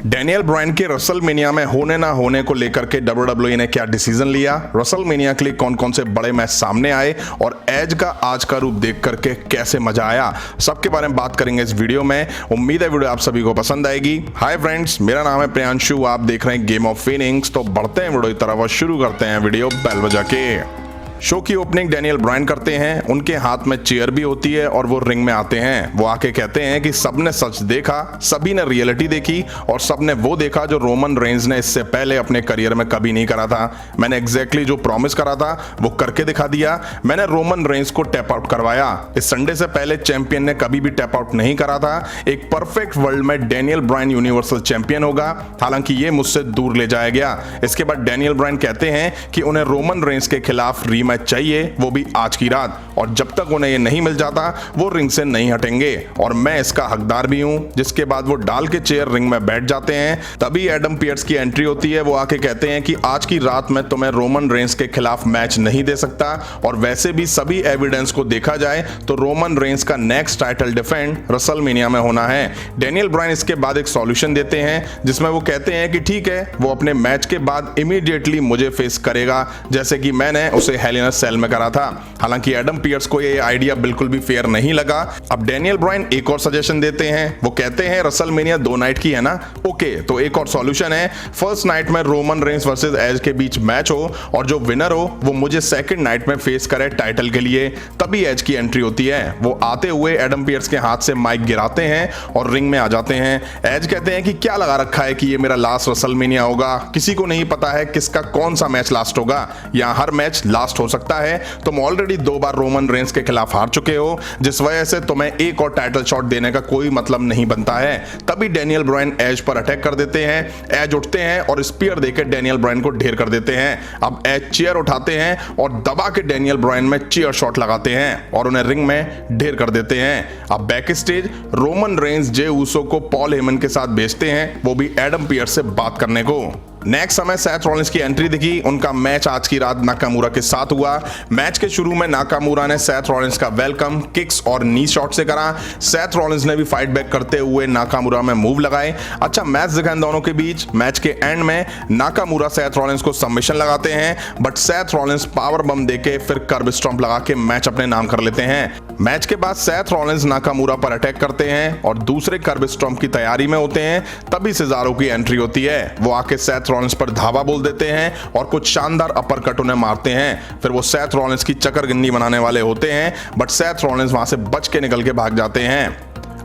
Daniel Bryan के WrestleMania में होने ना होने को लेकर के WWE ने क्या डिसीजन लिया, रसलमेनिया के लिए कौन कौन से बड़े मैच सामने आए और एज का आज का रूप देख करके कैसे मजा आया, सबके बारे में बात करेंगे इस वीडियो में। उम्मीद है वीडियो आप सभी को पसंद आएगी। हाय फ्रेंड्स, मेरा नाम है प्रियांशु, आप देख रहे हैं गेम ऑफ फीनिंग्स। तो बढ़ते हैं वीडियो की तरफ और शुरू करते हैं वीडियो बेल बजा के। शो की ओपनिंग डैनियल ब्रायन करते हैं, उनके हाथ में चेयर भी होती है और वो रिंग में आते हैं। वो आके कहते हैं कि सबने सच देखा, सभी ने रियलिटी देखी और सबने वो देखा जो रोमन रेंज ने इससे पहले अपने करियर में कभी नहीं करा था। मैंने एग्जैक्टली जो प्रॉमिस करा था वो करके दिखा दिया। मैंने रोमन रेंज को टैप आउट करवाया। इस संडे से पहले चैंपियन ने कभी भी टैप आउट नहीं करा था। एक परफेक्ट वर्ल्ड में डैनियल ब्रायन यूनिवर्सल चैंपियन होगा, हालांकि ये मुझसे दूर ले जाया गया। इसके बाद डैनियल ब्रायन कहते हैं कि उन्हें रोमन रेंज के खिलाफ रीमैच चाहिए, वो भी आज की रात, और जब तक उन्हें ये नहीं मिल जाता वो रिंग से नहीं हटेंगे और मैं इसका हकदार भी हूं। जिसके बाद वो डाल के चेयर रिंग में बैठ जाते हैं। तभी एडम पियर्स की एंट्री होती है। वो आके कहते हैं कि आज की रात में तुम्हें रोमन रेंज के खिलाफ मैच नहीं दे सकता और वैसे भी सभी एविडेंस को देखा जाए तो रोमन रेंज का नेक्स्ट टाइटल डिफेंड रसलमेनिया में होना है। डैनियल ब्रायन इसके बाद एक सॉल्यूशन देते हैं जिसमें वो कहते हैं कि ठीक है, वो अपने मैच के बाद इमीडिएटली मुझे फेस करेगा, जैसे कि मैंने उसे हेल इन अ सेल में करा था। हालांकि एडम पियर्स को ये आइडिया बिल्कुल भी फेयर नहीं लगा। अब डैनियल ब्रायन एक और सजेशन देते हैं। वो कहते हैं रसलमेनिया 2 नाइट की है ना, ओके, तो एक और सॉल्यूशन है, फर्स्ट नाइट में रोमन रेंज वर्सेस एज के बीच मैच हो और जो विनर हो वो मुझे सेकंड नाइट में फेस करे टाइटल के लिए। तभी एज की एंट्री होती है। वो आते हुए एडम पियर्स के हाथ से माइक गिराते हैं और रिंग में आ जाते हैं। एज कहते हैं कि क्या लगा रखा है कि ये मेरा लास्ट रसलमेनिया होगा, किसी को नहीं पता है किसका कौन सा मैच लास्ट होगा, यहाँ हर मैच लास्ट हो सकता है। तुम ऑलरेडी 2 बार रोमन रेंज के खिलाफ हार चुके हो, जिस वजह से तुम्हें एक और टाइटल शॉट देने का कोई मतलब नहीं बनता है। तभी डैनियल ब्रायन एज पर अटैक कर देते हैं। एज उठते हैं और स्पीयर देकर डैनियल ब्रायन को ढेर कर देते हैं। अब एज चेयर उठाते हैं और दबा के डैनियल ब्रायन में चेयर शॉट लगाते हैं और उन्हें रिंग में ढेर कर देते हैं। अब back stage Roman Reigns Jey Uso को पॉल हेमन के साथ भेजते हैं, वो भी एडम पियर्स से बात करने को। नेक्स्ट समय सेथ रॉलिंस की एंट्री दिखी। उनका मैच आज की रात नाकामुरा के साथ हुआ। मैच के शुरू में नाकामुरा ने सेथ रॉलिंस का वेलकम किक्स और नी शॉट से करा। सेथ रॉलिंस ने भी फाइट बैक करते हुए नाकामुरा में मूव लगाए। अच्छा मैच दिखा इन दोनों के बीच। मैच के एंड में नाकामुरा सेथ रॉलिंस को सबमिशन लगाते हैं, बट सेथ रॉलिंस पावर बम देके फिर कर्ब स्टॉम्प लगा के मैच अपने नाम कर लेते हैं। मैच के बाद सेथ रॉलिंस नाकामुरा पर अटैक करते हैं और दूसरे कर्ब स्टॉम्प की तैयारी में होते हैं। तभी सेजारो की एंट्री होती है। वो आके सेथ रॉलिंस पर धावा बोल देते हैं और कुछ शानदार अपर कट उन्हें मारते हैं। फिर वो सेथ रॉलिंस की चक्कर गिन्नी बनाने वाले होते हैं, बट सेथ रॉलिंस वहां से बच के निकल के भाग जाते हैं।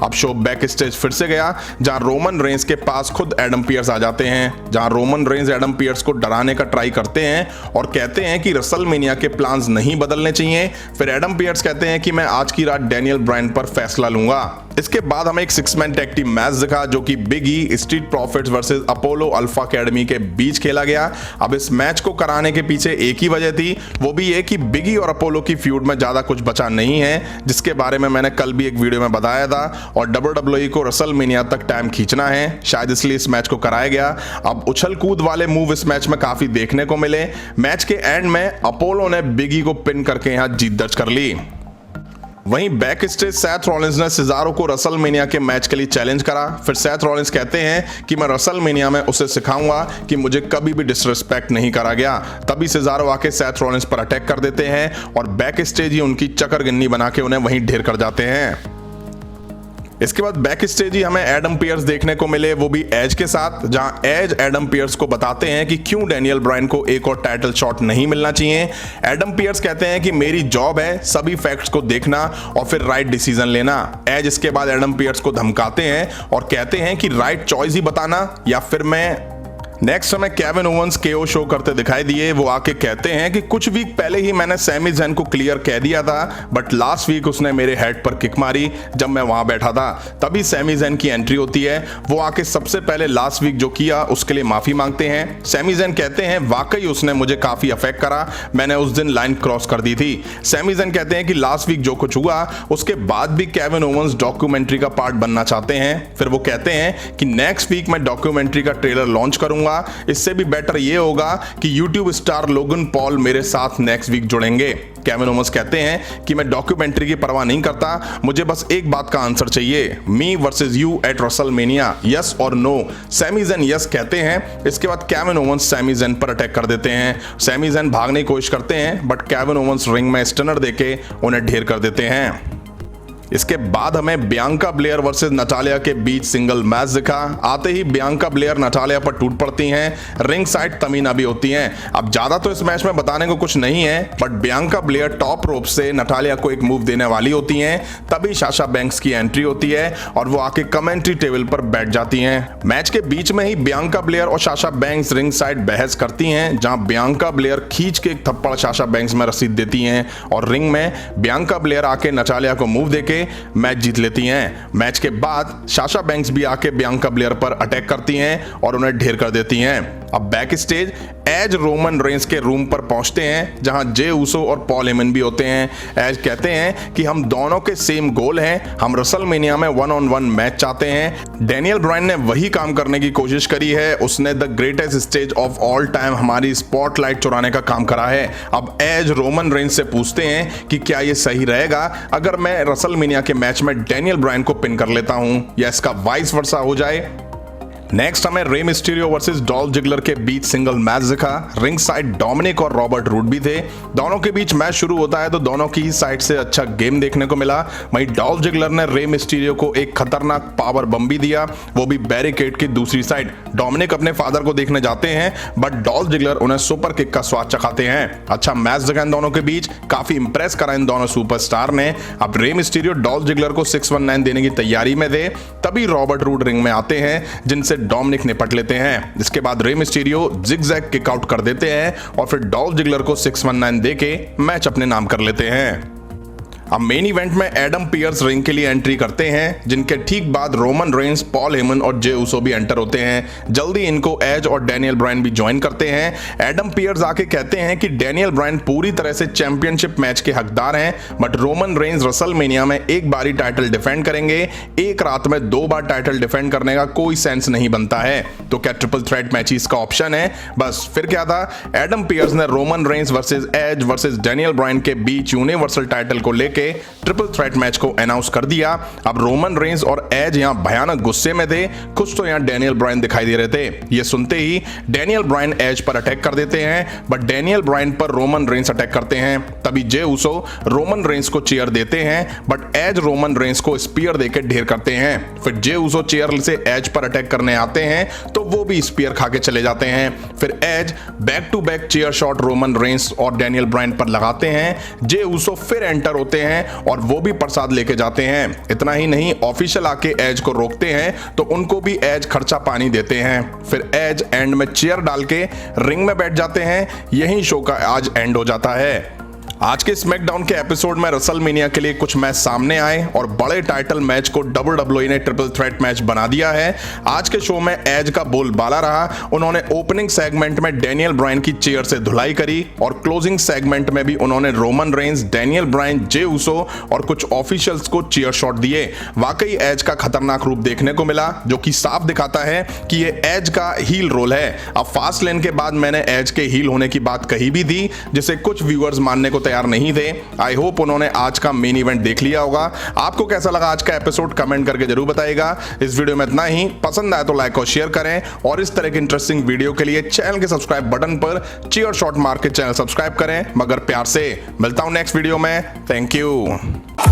अब शो बैक स्टेज फिर से गया, जहां रोमन रेंज के पास खुद एडम पियर्स आ जाते हैं। जहां रोमन रेंज एडम पियर्स को डराने का ट्राई करते हैं और कहते हैं कि रसलमेनिया के प्लान्स नहीं बदलने चाहिए। फिर एडम पियर्स कहते हैं कि मैं आज की रात डैनियल ब्रायन पर फैसला लूंगा। इसके बाद हमें एक 6 मैन टैग टीम मैच दिखा, जो कि Big E, Street Profits versus Apollo Alpha Academy के बीच खेला गया। अब इस मैच को कराने के पीछे एक ही वजह थी, वो भी ये कि बिग ई और अपोलो की फ्यूड में ज्यादा कुछ बचा नहीं है, जिसके बारे में मैंने कल भी एक वीडियो में बताया था। और WWE को रसलमेनिया तक टाइम खींचना है, शायद इसलिए इस मैच को कराया गया। अब उछल कूद वाले मूव इस मैच में काफी देखने को मिले। मैच के एंड में अपोलो ने बिग ई को पिन करके यहां जीत दर्ज कर ली। वहीं बैक स्टेज सेथ रॉलिंस ने सेजारो को रसलमेनिया के मैच के लिए चैलेंज करा। फिर सेथ रॉलिंस कहते हैं कि मैं रसलमेनिया में उसे सिखाऊंगा कि मुझे कभी भी डिसरिस्पेक्ट नहीं करा गया। तभी सेजारो आके सेथ रॉलिंस पर अटैक कर देते हैं और बैक स्टेज ही उनकी चक्कर गिन्नी बना के उन्हें वहीं ढेर कर जाते हैं। इसके बाद बैक स्टेज ही हमें एडम पियर्स देखने को मिले, वो भी एज के साथ, जहां एज एडम पियर्स को बताते हैं कि क्यों डैनियल ब्रायन को एक और टाइटल शॉट नहीं मिलना चाहिए। एडम पियर्स कहते हैं कि मेरी जॉब है सभी फैक्ट्स को देखना और फिर राइट डिसीजन लेना। एज इसके बाद एडम पियर्स को धमकाते हैं और कहते हैं कि राइट चॉइस ही बताना या फिर मैं। नेक्स्ट हमें केविन ओवंस केओ शो करते दिखाई दिए। वो आके कहते हैं कि कुछ वीक पहले ही मैंने सैमी ज़ैन को क्लियर कह दिया था, बट लास्ट वीक उसने मेरे हेड पर किक मारी जब मैं वहां बैठा था। तभी सैमी ज़ैन की एंट्री होती है। वो आके सबसे पहले लास्ट वीक जो किया उसके लिए माफी मांगते हैं। सैमी ज़ैन कहते हैं वाकई उसने मुझे काफी अफेक्ट करा, मैंने उस दिन लाइन क्रॉस कर दी थी। सैमी ज़ैन कहते हैं कि लास्ट वीक जो कुछ हुआ उसके बाद भी केविन ओवंस डॉक्यूमेंट्री का पार्ट बनना चाहते हैं। फिर वो कहते हैं कि नेक्स्ट वीक मैं डॉक्यूमेंट्री का ट्रेलर लॉन्च करूंगा करूंगा। इससे भी बेटर ये होगा कि यूट्यूब स्टार लोगन पॉल मेरे साथ नेक्स्ट वीक जुड़ेंगे। केविन ओवंस कहते हैं कि मैं डॉक्यूमेंट्री की परवाह नहीं करता, मुझे बस एक बात का आंसर चाहिए, मी versus you eight WrestleMania, yes और नो। सैमी ज़ेन यस कहते हैं। इसके बाद केविन ओवंस सैमी ज़ेन पर अटैक कर देते हैं। सैमी ज़ेन भागने की कोशिश करते हैं बट केविन ओवंस रिंग में स्टनर देके उन्हें ढेर कर देते हैं। इसके बाद हमें बियांका ब्लेयर वर्सेस नटालिया के बीच सिंगल मैच दिखा। आते ही बियांका ब्लेयर नटालिया पर टूट पड़ती हैं। रिंग साइड तमीना भी होती हैं। अब ज्यादा तो इस मैच में बताने को कुछ नहीं है, but Bianca Blair top rope से नटालिया को एक मूव देने वाली होती हैं। तभी साशा बैंक्स की एंट्री होती है और वो आके कमेंट्री टेबल पर बैठ जाती हैं। मैच के बीच में ही बियांका ब्लेयर और साशा बैंक्स रिंग साइड बहस करती हैं, जहां बियांका ब्लेयर खींच के एक थप्पड़ साशा बैंक्स में रसीद देती हैं और रिंग में बियांका ब्लेयर आके नटालिया को मूव देके मैच जीत लेती हैं। मैच के बाद साशा बैंक्स भी आके बियांका ब्लेयर पर अटैक करती हैं और उन्हें ढेर कर देती हैं। अब back stage Edge Roman Reigns के रूम पर पहुंचते हैं, जहां जे ऊसो और पॉल हेमन भी होते हैं। एज कहते हैं कि हम दोनों के सेम गोल हैं, हम रेसलमेनिया में 1-on-1 मैच चाहते हैं। डैनियल ब्रायन ने वही काम करने की कोशिश करी है, उसने the greatest stage of all time हमारी स्पॉटलाइट चुराने का काम करा है। अब एज रोमन रेंस से पूछते हैं कि क्या ये सही रहेगा अगर मैं रेसलमेनिया के मैच में डैनियल ब्रायन को पिन कर लेता हूं, या इसका वाइस वर्सा हो जाए। नेक्स्ट हमें Rey Mysterio versus Dolph Ziggler के बीच सिंगल मैच दिखा। रिंग साइड डोमिनिक और रॉबर्ट रूड भी थे। दोनों के बीच मैच शुरू होता है तो दोनों की ही साइड से अच्छा गेम देखने को मिला। वहीं डॉल्फ जिगलर ने रे मिस्टीरियो को एक खतरनाक पावर बम भी दिया, वो भी बैरिकेड की दूसरी साइड। डोमिनिक अपने फादर को देखने जाते हैं बट डॉल्फ जिगलर उन्हें सुपर किक का स्वाद चखाते हैं। अच्छा मैच दिखा इन दोनों के बीच, काफी इंप्रेस करा इन दोनों सुपरस्टार ने। अब रे मिस्टीरियो डॉल्फ जिगलर को 619 देने की तैयारी में थे, तभी रॉबर्ट रूड रिंग में आते हैं जिनसे डोमिनिक निपट लेते हैं। इसके बाद Rey Mysterio zigzag kick out कर देते हैं और फिर डॉल्फ जिगलर को 619 देके मैच अपने नाम कर लेते हैं। अब मेन इवेंट में एडम पियर्स रिंग के लिए एंट्री करते हैं, जिनके ठीक बाद रोमन रेंस, पॉल हेमन और जे ऊसो भी एंटर होते हैं। जल्दी इनको एज और डैनियल ब्रायन भी ज्वाइन करते हैं। एडम पियर्स आके कहते हैं कि डैनियल ब्रायन पूरी तरह से चैंपियनशिप मैच के हकदार हैं, बट रोमन रेंस रेसलमेनिया में एक बार ही टाइटल डिफेंड करेंगे, एक रात में 2 बार टाइटल डिफेंड करने का कोई सेंस नहीं बनता है। तो क्या ट्रिपल थ्रेट मैच इसका ऑप्शन है? बस फिर क्या था, एडम पियर्स ने Roman Reigns versus Edge versus Daniel Bryan के बीच यूनिवर्सल टाइटल को लेके ट्रिपल थ्रेट मैच को अनाउंस कर दिया। अब रोमन रेंस और एज यहां भयानक गुस्से में थे, कुछ तो यहां डैनियल ब्रायन दिखाई दे रहे थे। ये सुनते ही डैनियल ब्रायन एज पर अटैक कर देते हैं, बट डैनियल ब्रायन पर रोमन रेंस अटैक करते हैं। तभी जे ऊसो रोमन रेंस को चेयर देते हैं, बट एज रोमन रेंस को स्पीयर देकर ढेर करते हैं। फिर जे ऊसो चेयर से एज पर अटैक करने आते हैं तो वो भी स्पीयर खा के चले जाते हैं। फिर Edge back to back chair shot Roman Reigns और डैनियल ब्रायन पर लगाते हैं। जे ऊसो फिर एंटर होते हैं और वो भी प्रसाद लेके जाते हैं। इतना ही नहीं, ऑफिशियल आके एज को रोकते हैं तो उनको भी एज खर्चा पानी देते हैं। फिर एज एंड में चेयर डाल के रिंग में बैठ जाते हैं। यही शो का आज एंड हो जाता है। आज के स्मैकडाउन के एपिसोड में रेसलमेनिया के लिए कुछ मैच सामने आए और बड़े टाइटल मैच को WWE ने ट्रिपल थ्रेट मैच बना दिया है। आज के शो में एज का बोलबाला रहा। उन्होंने ओपनिंग सेगमेंट में डैनियल ब्रायन की चेयर से धुलाई करी और क्लोजिंग सेगमेंट में भी उन्होंने Roman Reigns, Daniel Bryan, Jey Uso और कुछ ऑफिशियल्स को चेयर शॉट दिए। वाकई एज का खतरनाक रूप देखने को मिला, जो कि साफ दिखाता है कि ये एज का हील रोल है। अब फास्ट लेन के बाद मैंने एज के हील होने की बात कही भी थी, जिसे कुछ व्यूअर्स मानने को तैयार नहीं थे। आई होप उन्होंने आज का मेन इवेंट देख लिया होगा। आपको कैसा लगा आज का एपिसोड, कमेंट करके जरूर बताइएगा। इस वीडियो में इतना ही, पसंद आए तो लाइक और शेयर करें और इस तरह की इंटरेस्टिंग वीडियो के लिए चैनल के सब्सक्राइब बटन पर चेयर शॉट मार के चैनल सब्सक्राइब करें, मगर प्यार से। मिलता हूं नेक्स्ट वीडियो में। Thank you.